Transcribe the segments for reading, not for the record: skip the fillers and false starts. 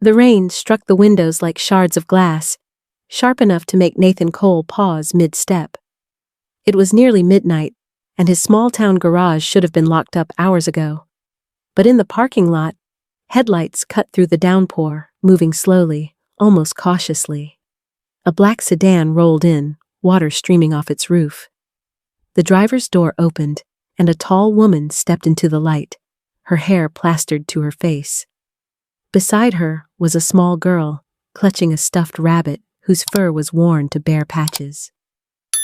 The rain struck the windows like shards of glass, sharp enough to make Nathan Cole pause mid-step. It was nearly midnight, and his small-town garage should have been locked up hours ago. But in the parking lot, headlights cut through the downpour, moving slowly, almost cautiously. A black sedan rolled in, water streaming off its roof. The driver's door opened, and a tall woman stepped into the light, her hair plastered to her face. Beside her was a small girl, clutching a stuffed rabbit whose fur was worn to bare patches.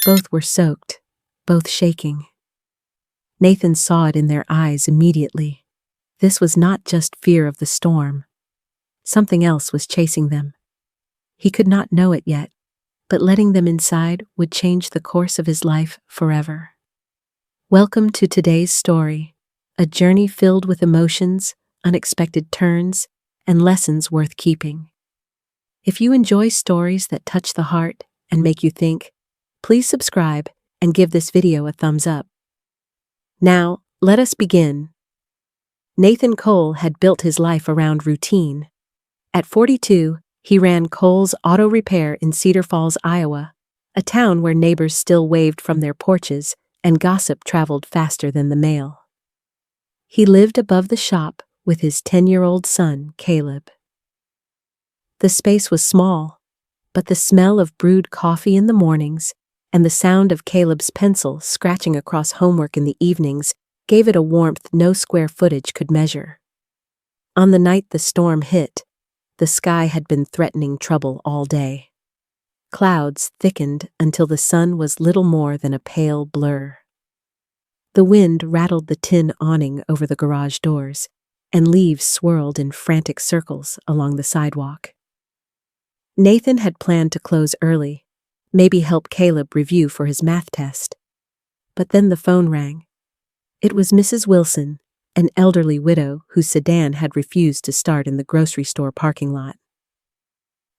Both were soaked, both shaking. Nathan saw it in their eyes immediately. This was not just fear of the storm. Something else was chasing them. He could not know it yet, but letting them inside would change the course of his life forever. Welcome to today's story, a journey filled with emotions, unexpected turns, and lessons worth keeping. If you enjoy stories that touch the heart and make you think, please subscribe and give this video a thumbs up. Now, let us begin. Nathan Cole had built his life around routine. At 42, he ran Cole's Auto Repair in Cedar Falls, Iowa, a town where neighbors still waved from their porches and gossip traveled faster than the mail. He lived above the shop with his 10-year-old son, Caleb. The space was small, but the smell of brewed coffee in the mornings and the sound of Caleb's pencil scratching across homework in the evenings gave it a warmth no square footage could measure. On the night the storm hit, the sky had been threatening trouble all day. Clouds thickened until the sun was little more than a pale blur. The wind rattled the tin awning over the garage doors, and leaves swirled in frantic circles along the sidewalk. Nathan had planned to close early, maybe help Caleb review for his math test. But then the phone rang. It was Mrs. Wilson, an elderly widow whose sedan had refused to start in the grocery store parking lot.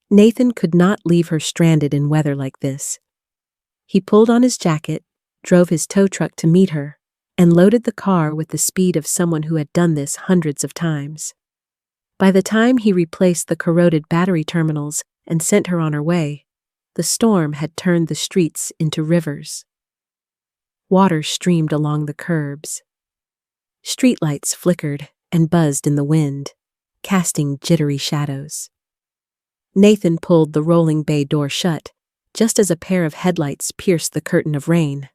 Nathan could not leave her stranded in weather like this. He pulled on his jacket, drove his tow truck to meet her, and loaded the car with the speed of someone who had done this hundreds of times. By the time he replaced the corroded battery terminals and sent her on her way, the storm had turned the streets into rivers. Water streamed along the curbs. Streetlights flickered and buzzed in the wind, casting jittery shadows. Nathan pulled the rolling bay door shut, just as a pair of headlights pierced the curtain of rain.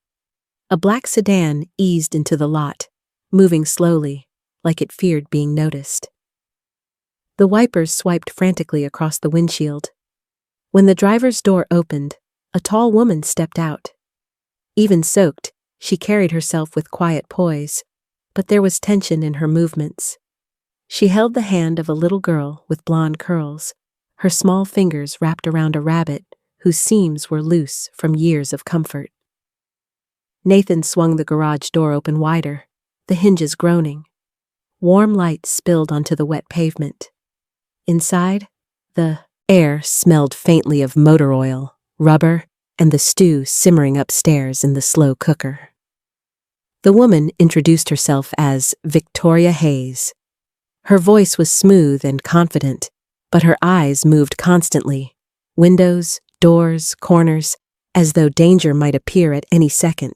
A black sedan eased into the lot, moving slowly, like it feared being noticed. The wipers swiped frantically across the windshield. When the driver's door opened, a tall woman stepped out. Even soaked, she carried herself with quiet poise, but there was tension in her movements. She held the hand of a little girl with blonde curls, her small fingers wrapped around a rabbit whose seams were loose from years of comfort. Nathan swung the garage door open wider, the hinges groaning. Warm light spilled onto the wet pavement. Inside, the air smelled faintly of motor oil, rubber, and the stew simmering upstairs in the slow cooker. The woman introduced herself as Victoria Hayes. Her voice was smooth and confident, but her eyes moved constantly, windows, doors, corners, as though danger might appear at any second.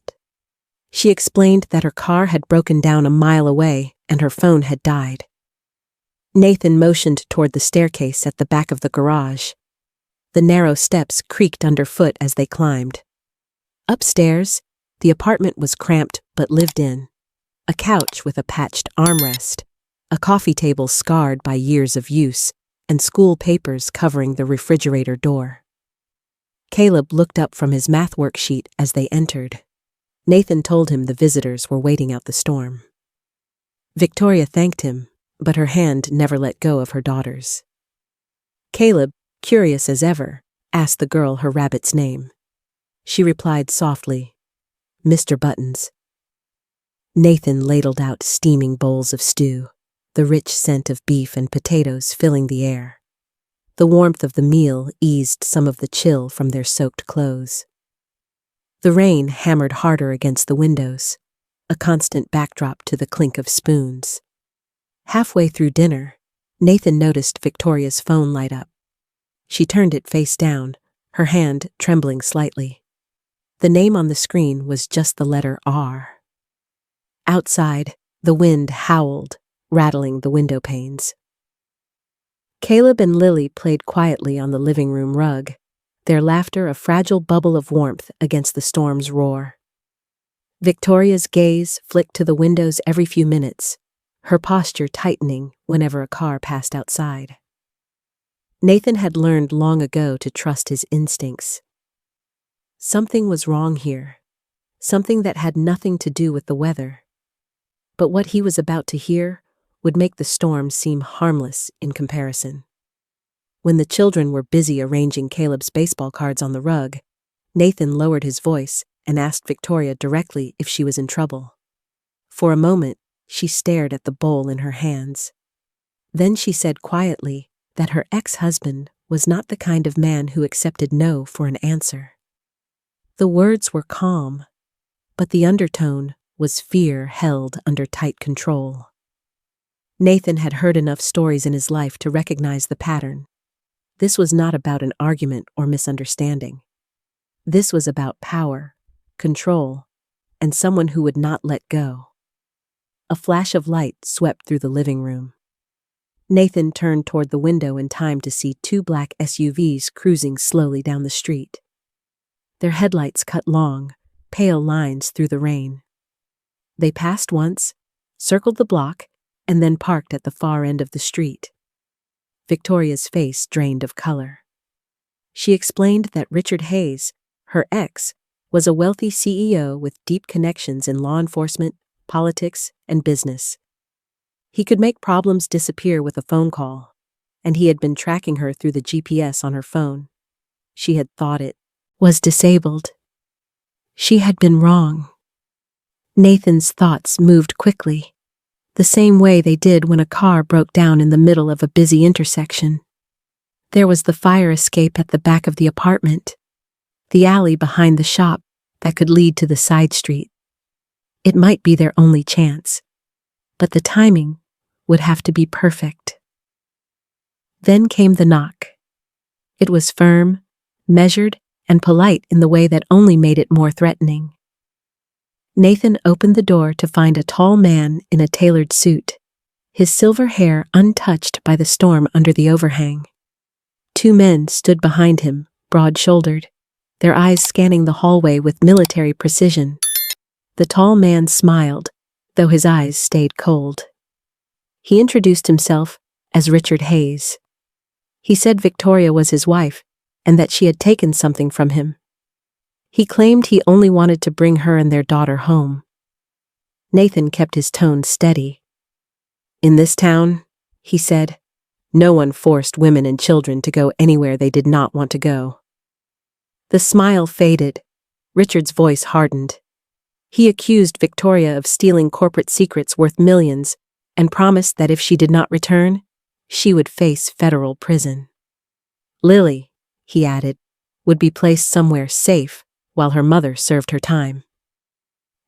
She explained that her car had broken down a mile away and her phone had died. Nathan motioned toward the staircase at the back of the garage. The narrow steps creaked underfoot as they climbed. Upstairs, the apartment was cramped but lived in. A couch with a patched armrest, a coffee table scarred by years of use, and school papers covering the refrigerator door. Caleb looked up from his math worksheet as they entered. Nathan told him the visitors were waiting out the storm. Victoria thanked him, but her hand never let go of her daughter's. Caleb, curious as ever, asked the girl her rabbit's name. She replied softly, "Mr. Buttons." Nathan ladled out steaming bowls of stew, the rich scent of beef and potatoes filling the air. The warmth of the meal eased some of the chill from their soaked clothes. The rain hammered harder against the windows, a constant backdrop to the clink of spoons. Halfway through dinner, Nathan noticed Victoria's phone light up. She turned it face down, her hand trembling slightly. The name on the screen was just the letter R. Outside, the wind howled, rattling the window panes. Caleb and Lily played quietly on the living room rug, their laughter a fragile bubble of warmth against the storm's roar. Victoria's gaze flicked to the windows every few minutes, her posture tightening whenever a car passed outside. Nathan had learned long ago to trust his instincts. Something was wrong here, something that had nothing to do with the weather. But what he was about to hear would make the storm seem harmless in comparison. When the children were busy arranging Caleb's baseball cards on the rug, Nathan lowered his voice and asked Victoria directly if she was in trouble. For a moment, she stared at the bowl in her hands. Then she said quietly that her ex-husband was not the kind of man who accepted no for an answer. The words were calm, but the undertone was fear held under tight control. Nathan had heard enough stories in his life to recognize the pattern. This was not about an argument or misunderstanding. This was about power, control, and someone who would not let go. A flash of light swept through the living room. Nathan turned toward the window in time to see two black SUVs cruising slowly down the street. Their headlights cut long, pale lines through the rain. They passed once, circled the block, and then parked at the far end of the street. Victoria's face drained of color. She explained that Richard Hayes, her ex, was a wealthy CEO with deep connections in law enforcement, politics, and business. He could make problems disappear with a phone call, and he had been tracking her through the GPS on her phone. She had thought it was disabled. She had been wrong. Nathan's thoughts moved quickly, the same way they did when a car broke down in the middle of a busy intersection. There was the fire escape at the back of the apartment, the alley behind the shop that could lead to the side street. It might be their only chance, but the timing would have to be perfect. Then came the knock. It was firm, measured, and polite in the way that only made it more threatening. Nathan opened the door to find a tall man in a tailored suit, his silver hair untouched by the storm under the overhang. Two men stood behind him, broad-shouldered, their eyes scanning the hallway with military precision. The tall man smiled, though his eyes stayed cold. He introduced himself as Richard Hayes. He said Victoria was his wife, and that she had taken something from him. He claimed he only wanted to bring her and their daughter home. Nathan kept his tone steady. "In this town," he said, "no one forced women and children to go anywhere they did not want to go." The smile faded. Richard's voice hardened. He accused Victoria of stealing corporate secrets worth millions and promised that if she did not return, she would face federal prison. Lily, he added, would be placed somewhere safe while her mother served her time.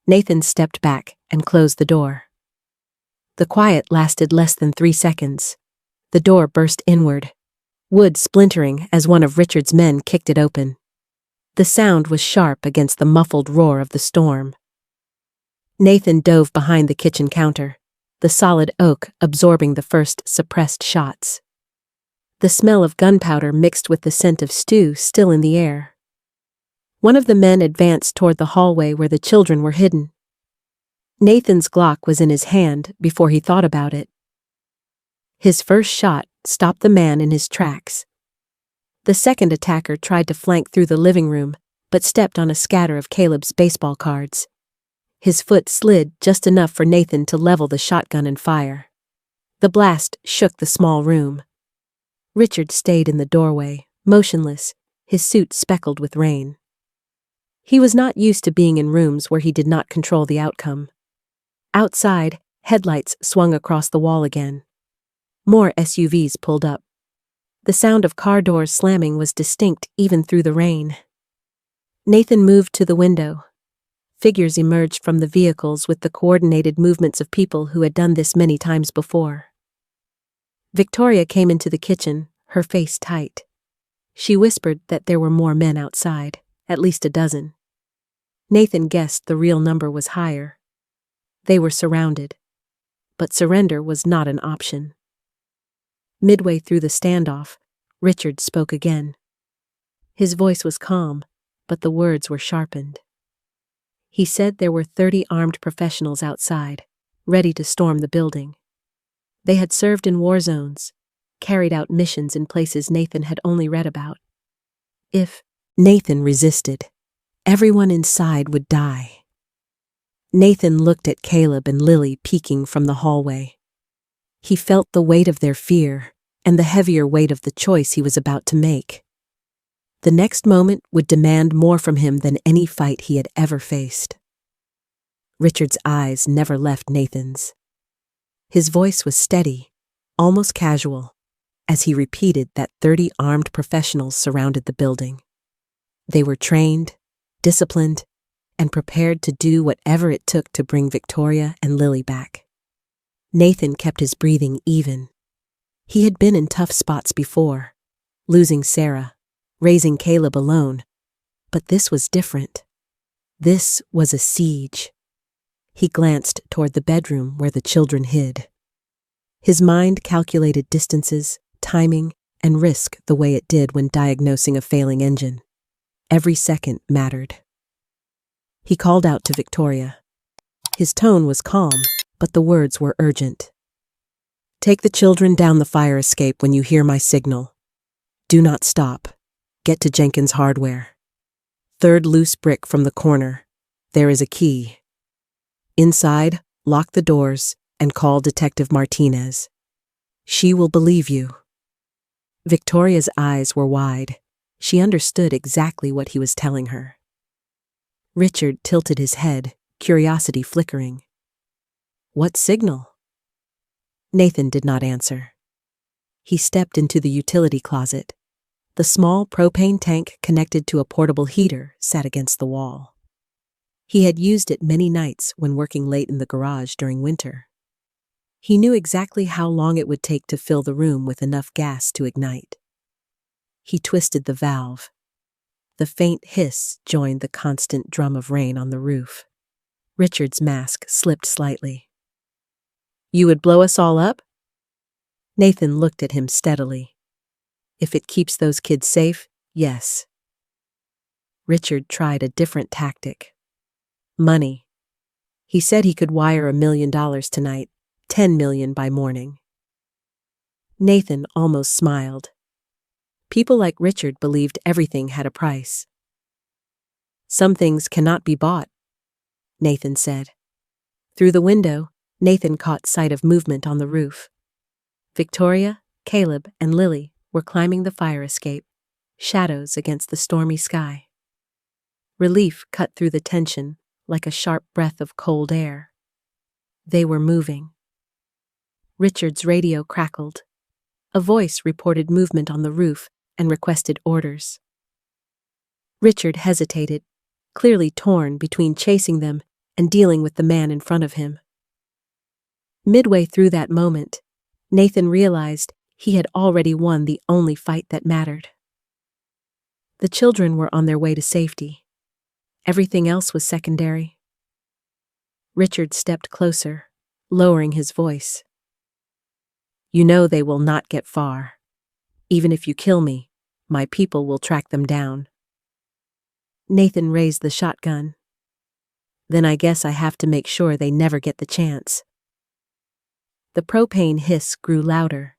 Nathan stepped back and closed the door. The quiet lasted less than 3 seconds. The door burst inward, wood splintering as one of Richard's men kicked it open. The sound was sharp against the muffled roar of the storm. Nathan dove behind the kitchen counter, the solid oak absorbing the first suppressed shots. The smell of gunpowder mixed with the scent of stew still in the air. One of the men advanced toward the hallway where the children were hidden. Nathan's Glock was in his hand before he thought about it. His first shot stopped the man in his tracks. The second attacker tried to flank through the living room, but stepped on a scatter of Caleb's baseball cards. His foot slid just enough for Nathan to level the shotgun and fire. The blast shook the small room. Richard stayed in the doorway, motionless, his suit speckled with rain. He was not used to being in rooms where he did not control the outcome. Outside, headlights swung across the wall again. More SUVs pulled up. The sound of car doors slamming was distinct even through the rain. Nathan moved to the window. Figures emerged from the vehicles with the coordinated movements of people who had done this many times before. Victoria came into the kitchen, her face tight. She whispered that there were more men outside, at least a dozen. Nathan guessed the real number was higher. They were surrounded. But surrender was not an option. Midway through the standoff, Richard spoke again. His voice was calm, but the words were sharpened. He said there were 30 armed professionals outside, ready to storm the building. They had served in war zones, carried out missions in places Nathan had only read about. If Nathan resisted, everyone inside would die. Nathan looked at Caleb and Lily peeking from the hallway. He felt the weight of their fear and the heavier weight of the choice he was about to make. The next moment would demand more from him than any fight he had ever faced. Richard's eyes never left Nathan's. His voice was steady, almost casual, as he repeated that 30 armed professionals surrounded the building. They were trained, disciplined, and prepared to do whatever it took to bring Victoria and Lily back. Nathan kept his breathing even. He had been in tough spots before, losing Sarah, raising Caleb alone, but this was different. This was a siege. He glanced toward the bedroom where the children hid. His mind calculated distances, timing, and risk the way it did when diagnosing a failing engine. Every second mattered. He called out to Victoria. His tone was calm, but the words were urgent. "Take the children down the fire escape when you hear my signal. Do not stop. Get to Jenkins Hardware. Third loose brick from the corner. There is a key. Inside, lock the doors and call Detective Martinez. She will believe you." Victoria's eyes were wide. She understood exactly what he was telling her. Richard tilted his head, curiosity flickering. "What signal?" Nathan did not answer. He stepped into the utility closet. The small propane tank connected to a portable heater sat against the wall. He had used it many nights when working late in the garage during winter. He knew exactly how long it would take to fill the room with enough gas to ignite. He twisted the valve. The faint hiss joined the constant drum of rain on the roof. Richard's mask slipped slightly. "You would blow us all up?" Nathan looked at him steadily. "If it keeps those kids safe, yes." Richard tried a different tactic. Money. He said he could wire $1 million tonight, 10 million by morning. Nathan almost smiled. People like Richard believed everything had a price. "Some things cannot be bought," Nathan said. Through the window, Nathan caught sight of movement on the roof. Victoria, Caleb, and Lily were climbing the fire escape, shadows against the stormy sky. Relief cut through the tension like a sharp breath of cold air. They were moving. Richard's radio crackled. A voice reported movement on the roof and requested orders. Richard hesitated, clearly torn between chasing them and dealing with the man in front of him. Midway through that moment, Nathan realized he had already won the only fight that mattered. The children were on their way to safety. Everything else was secondary. Richard stepped closer, lowering his voice. "You know they will not get far. Even if you kill me, my people will track them down." Nathan raised the shotgun. "Then I guess I have to make sure they never get the chance." The propane hiss grew louder.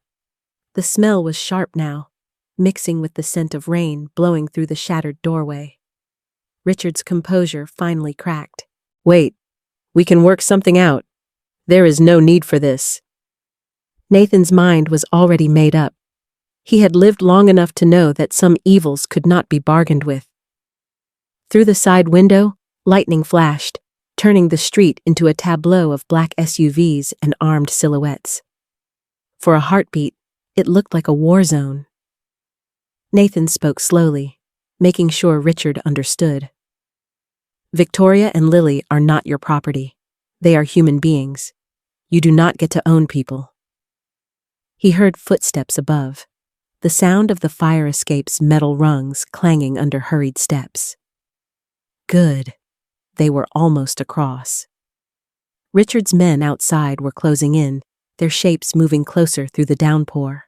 The smell was sharp now, mixing with the scent of rain blowing through the shattered doorway. Richard's composure finally cracked. "Wait, we can work something out. There is no need for this." Nathan's mind was already made up. He had lived long enough to know that some evils could not be bargained with. Through the side window, lightning flashed, turning the street into a tableau of black SUVs and armed silhouettes. For a heartbeat, it looked like a war zone. Nathan spoke slowly, making sure Richard understood. "Victoria and Lily are not your property. They are human beings. You do not get to own people." He heard footsteps above, the sound of the fire escape's metal rungs clanging under hurried steps. Good. They were almost across. Richard's men outside were closing in, their shapes moving closer through the downpour.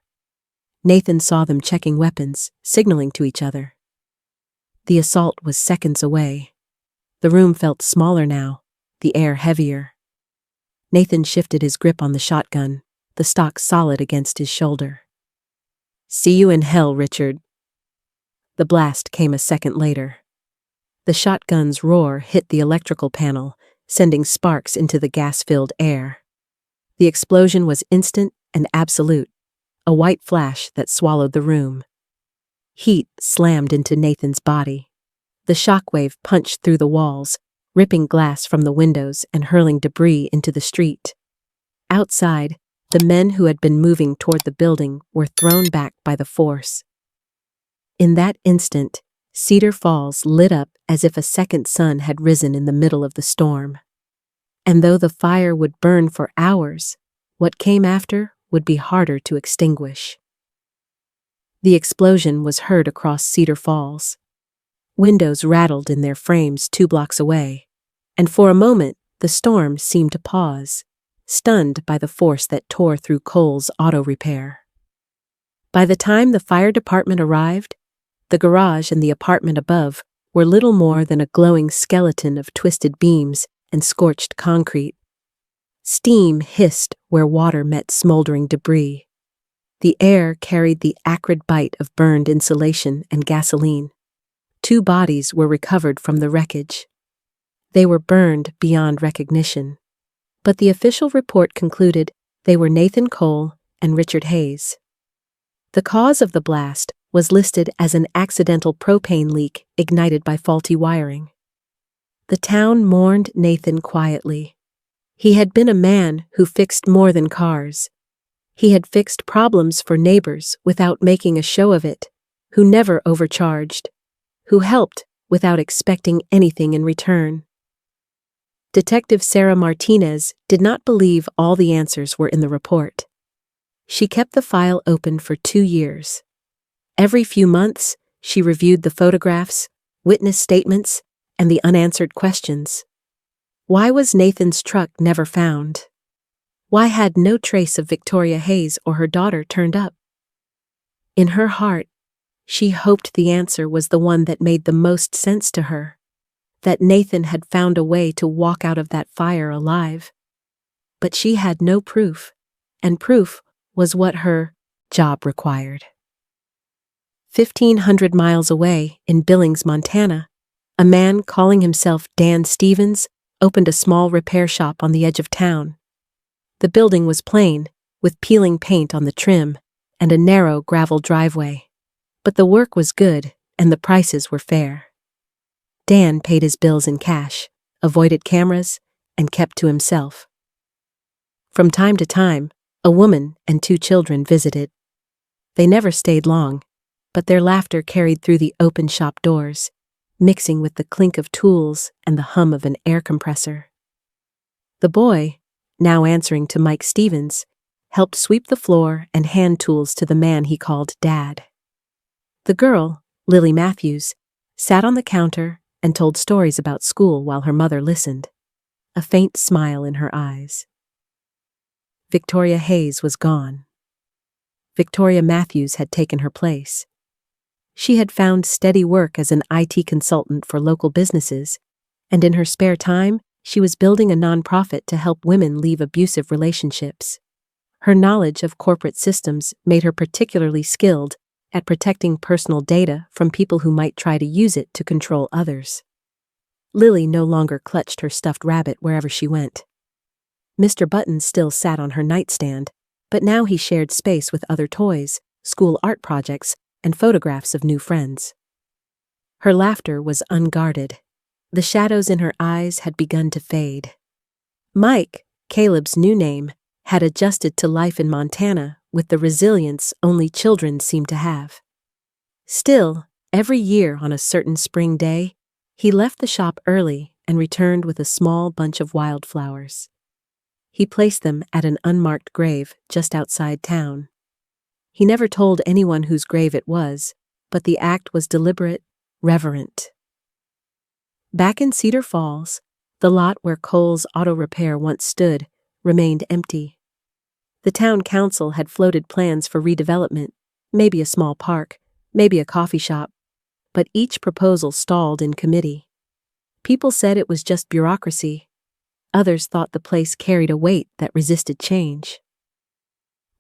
Nathan saw them checking weapons, signaling to each other. The assault was seconds away. The room felt smaller now, the air heavier. Nathan shifted his grip on the shotgun, the stock solid against his shoulder. "See you in hell, Richard." The blast came a second later. The shotgun's roar hit the electrical panel, sending sparks into the gas-filled air. The explosion was instant and absolute, a white flash that swallowed the room. Heat slammed into Nathan's body. The shockwave punched through the walls, ripping glass from the windows and hurling debris into the street. Outside, the men who had been moving toward the building were thrown back by the force. In that instant, Cedar Falls lit up as if a second sun had risen in the middle of the storm. And though the fire would burn for hours, what came after would be harder to extinguish. The explosion was heard across Cedar Falls. Windows rattled in their frames 2 blocks away, and for a moment the storm seemed to pause, stunned by the force that tore through Cole's auto repair. By the time the fire department arrived, the garage and the apartment above were little more than a glowing skeleton of twisted beams and scorched concrete. Steam hissed where water met smoldering debris. The air carried the acrid bite of burned insulation and gasoline. 2 bodies were recovered from the wreckage. They were burned beyond recognition, but the official report concluded they were Nathan Cole and Richard Hayes. The cause of the blast was listed as an accidental propane leak ignited by faulty wiring. The town mourned Nathan quietly. He had been a man who fixed more than cars. He had fixed problems for neighbors without making a show of it, who never overcharged, who helped without expecting anything in return. Detective Sarah Martinez did not believe all the answers were in the report. She kept the file open for 2 years. Every few months, she reviewed the photographs, witness statements, and the unanswered questions. Why was Nathan's truck never found? Why had no trace of Victoria Hayes or her daughter turned up? In her heart, she hoped the answer was the one that made the most sense to her, that Nathan had found a way to walk out of that fire alive. But she had no proof, and proof was what her job required. 1,500 miles away in Billings, Montana, a man calling himself Dan Stevens opened a small repair shop on the edge of town. The building was plain, with peeling paint on the trim and a narrow gravel driveway. But the work was good and the prices were fair. Dan paid his bills in cash, avoided cameras, and kept to himself. From time to time, a woman and 2 children visited. They never stayed long, but their laughter carried through the open shop doors, mixing with the clink of tools and the hum of an air compressor. The boy, now answering to Mike Stevens, helped sweep the floor and hand tools to the man he called Dad. The girl, Lily Matthews, sat on the counter and told stories about school while her mother listened, a faint smile in her eyes. Victoria Hayes was gone. Victoria Matthews had taken her place. She had found steady work as an IT consultant for local businesses, and in her spare time, she was building a nonprofit to help women leave abusive relationships. Her knowledge of corporate systems made her particularly skilled at protecting personal data from people who might try to use it to control others. Lily no longer clutched her stuffed rabbit wherever she went. Mr. Button still sat on her nightstand, but now he shared space with other toys, school art projects, and photographs of new friends. Her laughter was unguarded. The shadows in her eyes had begun to fade. Mike, Caleb's new name, had adjusted to life in Montana with the resilience only children seem to have. Still, every year on a certain spring day, he left the shop early and returned with a small bunch of wildflowers. He placed them at an unmarked grave just outside town. He never told anyone whose grave it was, but the act was deliberate, reverent. Back in Cedar Falls, the lot where Cole's auto repair once stood remained empty. The town council had floated plans for redevelopment, maybe a small park, maybe a coffee shop, but each proposal stalled in committee. People said it was just bureaucracy. Others thought the place carried a weight that resisted change.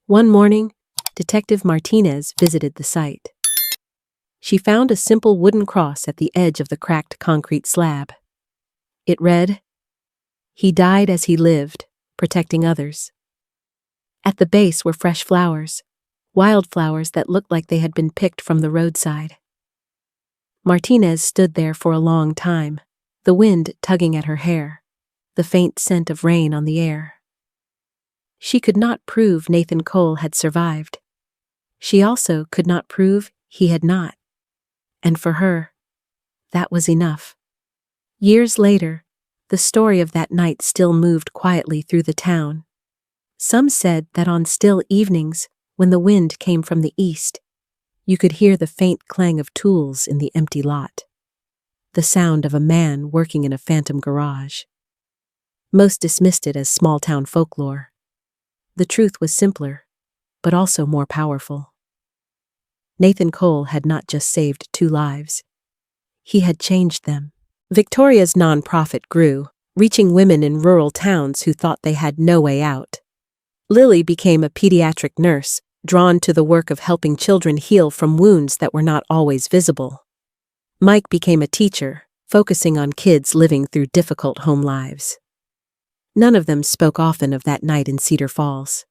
One morning, Detective Martinez visited the site. She found a simple wooden cross at the edge of the cracked concrete slab. It read, "He died as he lived, protecting others." At the base were fresh flowers, wildflowers that looked like they had been picked from the roadside. Martinez stood there for a long time, the wind tugging at her hair, the faint scent of rain on the air. She could not prove Nathan Cole had survived. She also could not prove he had not. And for her, that was enough. Years later, the story of that night still moved quietly through the town. Some said that on still evenings, when the wind came from the east, you could hear the faint clang of tools in the empty lot, the sound of a man working in a phantom garage. Most dismissed it as small-town folklore. The truth was simpler, but also more powerful. Nathan Cole had not just saved 2 lives. He had changed them. Victoria's nonprofit grew, reaching women in rural towns who thought they had no way out. Lily became a pediatric nurse, drawn to the work of helping children heal from wounds that were not always visible. Mike became a teacher, focusing on kids living through difficult home lives. None of them spoke often of that night in Cedar Falls,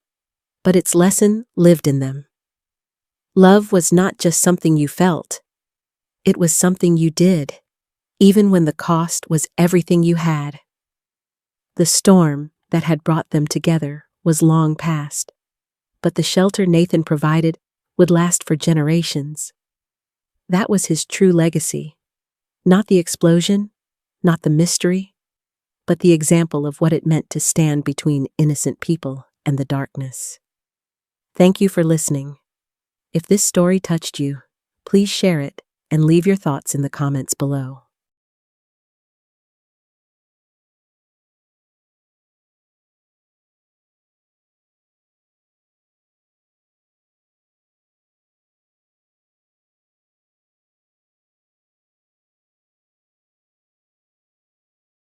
but its lesson lived in them. Love was not just something you felt. It was something you did, even when the cost was everything you had. The storm that had brought them together was long past, but the shelter Nathan provided would last for generations. That was his true legacy. Not the explosion, not the mystery, but the example of what it meant to stand between innocent people and the darkness. Thank you for listening. If this story touched you, please share it and leave your thoughts in the comments below.